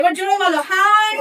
এবার জোরে বলো হাই।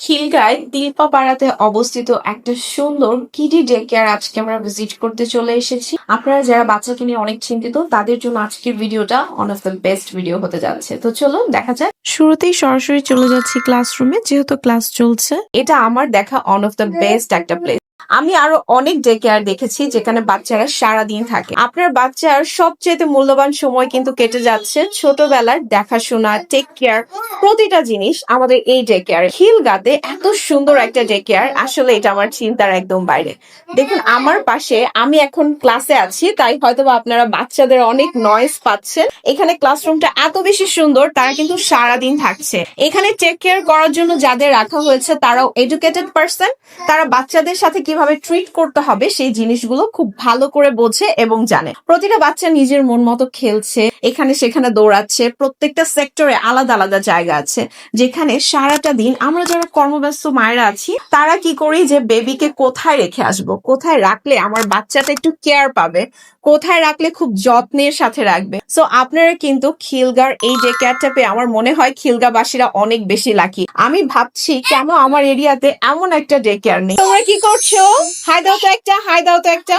খিলগাঁয় তিলপাপাড়াতে অবস্থিত একটা সুন্দর কিডি ডে কেয়ার আজকে আমরা ভিজিট করতে চলে এসেছি। আপনারা যারা বাচ্চাকে নিয়ে অনেক চিন্তিত তাদের জন্য আজকের ভিডিওটা one of the best video হতে যাচ্ছে। তো চলুন দেখা যাক। শুরুতেই সরাসরি চলে যাচ্ছি ক্লাসরুমে, যেহেতু ক্লাস চলছে। এটা আমার দেখা ওয়ান অফ দ্য বেস্ট একটা প্লেস। আমি আরো অনেক ডে কেয়ার দেখেছি যেখানে বাচ্চারা সারাদিন থাকে। আপনার বাচ্চার সবচেয়ে মূল্যবান সময় কিন্তু কেটে যাচ্ছে ছোটবেলার দেখাশোনা, টেক কেয়ার, প্রতিটা জিনিস আমাদের এই ডে কেয়ার। খিলগাঁতে এত সুন্দর একটা ডে কেয়ার, আসলে এটা আমার চিন্তার একদম বাইরে। দেখুন আমার পাশে, আমি এখন ক্লাসে আছি তাই হয়তো আপনারা বাচ্চাদের অনেক নয়েজ পাচ্ছেন। এখানে ক্লাসরুমটা এত বেশি সুন্দর, তারা কিন্তু সারাদিন থাকছে। এখানে টেক কেয়ার করার জন্য যাদের রাখা হয়েছে তারাও এডুকেটেড পার্সন। তারা বাচ্চাদের সাথে কিভাবে ট্রিট করতে হবে সেই জিনিসগুলো খুব ভালো করে বোঝে এবং জানে। প্রতিটা বাচ্চা নিজের মন মতো খেলছে, এখানে সেখানে দৌড়াচ্ছে। প্রত্যেকটা সেক্টরে আলাদা আলাদা জায়গা আছে যেখানে সারাটা দিন আমরা যারা কর্মব্যস্ত মায়েরা আছি তারা কি করি যে বেবিকে কোথায় রেখে আসবো, কোথায় রাখলে আমার বাচ্চাটা একটু কেয়ার পাবে, কোথায় রাখলে খুব যত্নের সাথে রাখবে। সো আপনারা কিন্তু খিলগাঁর এই ডে কেয়ারটা পেয়ে আমার মনে হয় খিলগাঁবাসীরা অনেক বেশি লাকি। আমি ভাবছি কেন আমার এরিয়াতে এমন একটা ডে কেয়ার নেই। তোমরা কি করছো? হাই দাও তো একটা, হাই দাও তো একটা।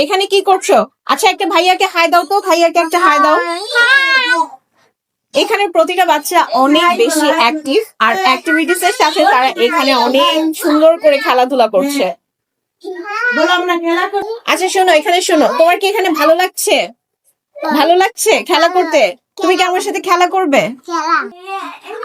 এখানে কি করছো? আচ্ছা একটা ভাইয়াকে হাই দাও তো, ভাইয়াকে একটা হাই দাও। এখানে প্রতিটা বাচ্চা অনেক বেশি অ্যাক্টিভ, আর অ্যাক্টিভিটিস এর সাথে তারা এখানে অনেক সুন্দর করে খেলাধুলা করছে। আচ্ছা শোনো, এখানে শোনো, তোমার কি এখানে ভালো লাগছে? ভালো লাগছে খেলা করতে? তুমি কি আমার সাথে খেলা করবে?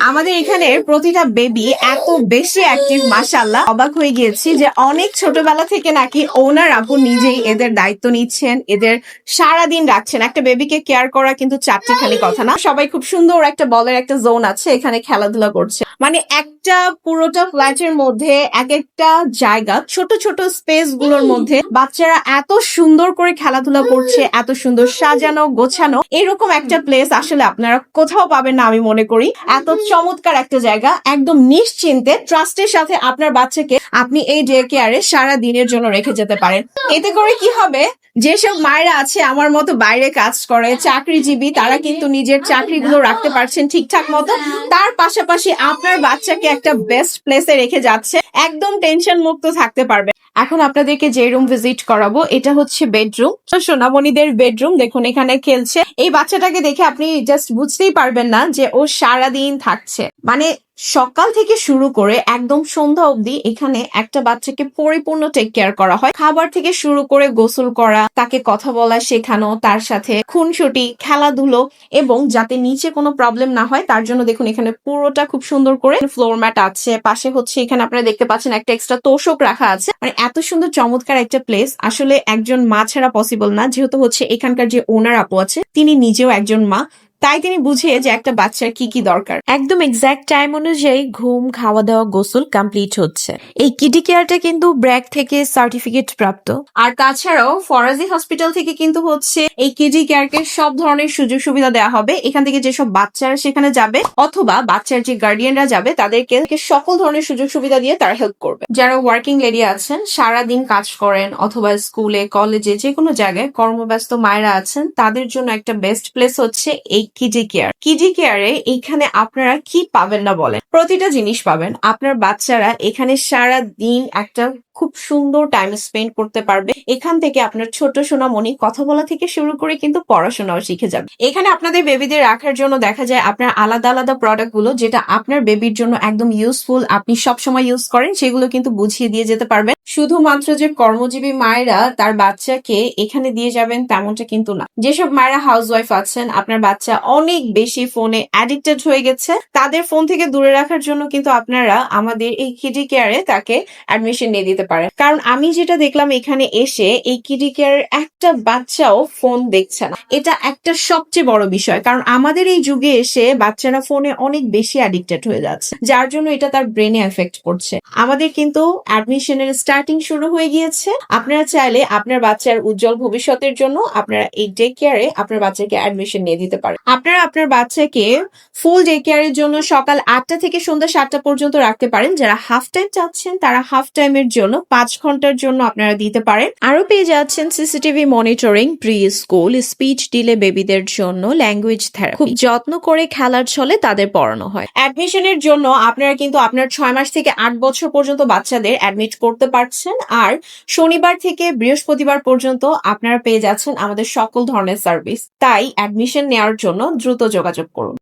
আমাদের এখানে প্রতিটা বেবি এত বেশি অ্যাক্টিভ, মাশাআল্লাহ অবাক হয়ে গিয়েছি যে অনেক ছোটবেলা থেকে নাকি ওনার আপু নিজেই এদের দায়িত্ব নিচ্ছেন, এদের সারাদিন রাখছেন। একটা বেবিকে কেয়ার করা কিন্তু চারটিখানি কথা না। সবাই খুব সুন্দর একটা বলের একটা জোন আছে, এখানে খেলাধুলা করছে। মানে একটা পুরোটা ফ্ল্যাটের মধ্যে এক একটা জায়গা, ছোট ছোট স্পেস গুলোর মধ্যে বাচ্চারা এত সুন্দর করে খেলাধুলা করছে, এত সুন্দর সাজানো গোছানো। এরকম একটা প্লেস আসলে আপনারা কোথাও পাবেন না আমি মনে করি। এত চমৎকার একটা জায়গা, একদম নিশ্চিন্তে ট্রাস্টের সাথে আপনার বাচ্চাকে আপনি এই ডে কেয়ারে সারা দিনের জন্য রেখে যেতে পারেন। এতে করে কি হবে, যেসব মায়েরা আছে আমার মতো বাইরে কাজ করে, চাকরিজীবী, তারা কিন্তু নিজের চাকরিগুলো রাখতে পারছেন ঠিকঠাক মতো। তার পাশাপাশি আপনার বাচ্চাকে একটা বেস্ট প্লেসে রেখে যাচ্ছে, একদম টেনশন মুক্ত থাকতে পারবে। এখন আপনাদেরকে যে রুম ভিজিট করাবো এটা হচ্ছে বেডরুম, সোনামণিদের বেডরুম। দেখুন এখানে খেলছে। এই বাচ্চাটাকে দেখে আপনি জাস্ট বুঝতেই পারবেন না যে ও সারাদিন থাকছে। মানে সকাল থেকে শুরু করে একদম সন্ধ্যা অবধি এখানে একটা বাচ্চাকে পরিপূর্ণ টেক কেয়ার করা হয়। খাবার থেকে শুরু করে গোসল করা, তাকে কথা বলা শেখানো, তার সাথে খুনসুটি, খেলাধুলো, এবং যাতে নিচে কোনো প্রবলেম না হয় তার জন্য দেখুন এখানে পুরোটা খুব সুন্দর করে ফ্লোর ম্যাট আছে। পাশে হচ্ছে এখানে আপনারা দেখতে পাচ্ছেন একটা এক্সট্রা তোষক রাখা আছে। মানে এত সুন্দর চমৎকার একটা প্লেস আসলে একজন মা ছাড়া পসিবল না, যেহেতু হচ্ছে এখানকার যে ওনার আপু আছে তিনি নিজেও একজন মা, তাই তিনি বুঝে যে একটা বাচ্চার কি কি দরকার। একদম এক্সাক্ট টাইম অনুযায়ী ঘুম, খাওয়া দাওয়া, গোসল কমপ্লিট হচ্ছে। এই কিডি কেয়ারটা কিন্তু ব্র্যাক থেকে সার্টিফিকেট প্রাপ্ত। আর তাছাড়াও ফরাজি হসপিটাল থেকে কিন্তু হচ্ছে এই কিডি কেয়ারকে সব ধরনের সুযোগ সুবিধা দেওয়া হবে। এখান থেকে যেসব বাচ্চারা সেখানে যাবে অথবা বাচ্চার যে গার্ডিয়ানরা যাবে তাদেরকে সকল ধরনের সুযোগ সুবিধা দিয়ে তারা হেল্প করবে। যারা ওয়ার্কিং লেডি আছেন, সারাদিন কাজ করেন অথবা স্কুলে কলেজে যে কোনো জায়গায় কর্মব্যস্ত মায়েরা আছেন, তাদের জন্য একটা বেস্ট প্লেস হচ্ছে এই কিডি কেয়ার। কিডি কেয়ারে এখানে আপনারা কি পাবেন না বলেন? প্রতিটা জিনিস পাবেন। আপনার বাচ্চারা এখানে সারা দিন একটা খুব সুন্দর টাইম স্পেন্ড করতে পারবে। এখান থেকে আপনার ছোট সোনামণি কথা বলা থেকে শুরু করে কিন্তু পড়াশোনাও শিখে যাবে। এখানে আপনাদের বেবিদের রাখার জন্য দেখা যায় আপনার আলাদা আলাদা প্রোডাক্ট গুলো যেটা আপনার বেবির জন্য একদম ইউজফুল, আপনি সবসময় ইউজ করেন, সেগুলো কিন্তু বুঝিয়ে দিয়ে যেতে পারবেন। শুধুমাত্র যে কর্মজীবী মায়েরা তার বাচ্চাকে এখানে দিয়ে যাবেন তেমনটা কিন্তু না। যেসব মায়েরা হাউস ওয়াইফ আছেন, আপনার বাচ্চা অনেক বেশি ফোনে অ্যাডিক্টেড হয়ে গেছে, তাদের ফোন থেকে দূরে রাখার জন্য কিন্তু আপনারা আমাদের এই কিডি কেয়ারে তাকে অ্যাডমিশন নিয়ে দিতে পারেন। কারণ আমি যেটা দেখলাম এখানে এসে, এই কিডি কেয়ারের একটা বাচ্চাও ফোন দেখছে না। এটা একটা সবচেয়ে বড় বিষয়, কারণ আমাদের এই যুগে এসে বাচ্চারা ফোনে অনেক বেশি অ্যাডিক্টেড হয়ে যাচ্ছে, যার জন্য এটা তার ব্রেনে এফেক্ট করছে। আমাদের কিন্তু অ্যাডমিশনের স্টার্টিং শুরু হয়ে গিয়েছে। আপনারা চাইলে আপনার বাচ্চার উজ্জ্বল ভবিষ্যতের জন্য আপনারা এই ডে কেয়ারে আপনার বাচ্চাকে অ্যাডমিশন নিয়ে দিতে পারেন। আপনারা আপনার বাচ্চাকে ফুল ডে কেয়ারের জন্য সকাল 8টা থেকে সন্ধ্যা 7টা পর্যন্ত রাখতে পারেন। যারা হাফ টাইম চাচ্ছেন তারা হাফ টাইমের জন্য জন্য 5 ঘন্টার জন্য আপনারা দিতে পারেন। আরো পেয়ে যাচ্ছেন CCTV monitoring, pre school, speech delay বেবিদের জন্য ল্যাঙ্গুয়েজ থেরাপি। খুব যত্ন করে খেলার ছলে তাদের পড়ানো হয়। অ্যাডমিশনের জন্য আপনারা কিন্তু আপনার 6 মাস থেকে 8 বছর পর্যন্ত বাচ্চাদের অ্যাডমিট করতে পারছেন। আর শনিবার থেকে বৃহস্পতিবার পর্যন্ত আপনারা পেয়ে যাচ্ছেন আমাদের সকল ধরনের সার্ভিস। তাই অ্যাডমিশন নেওয়ার জন্য দ্রুত যোগাযোগ করুন।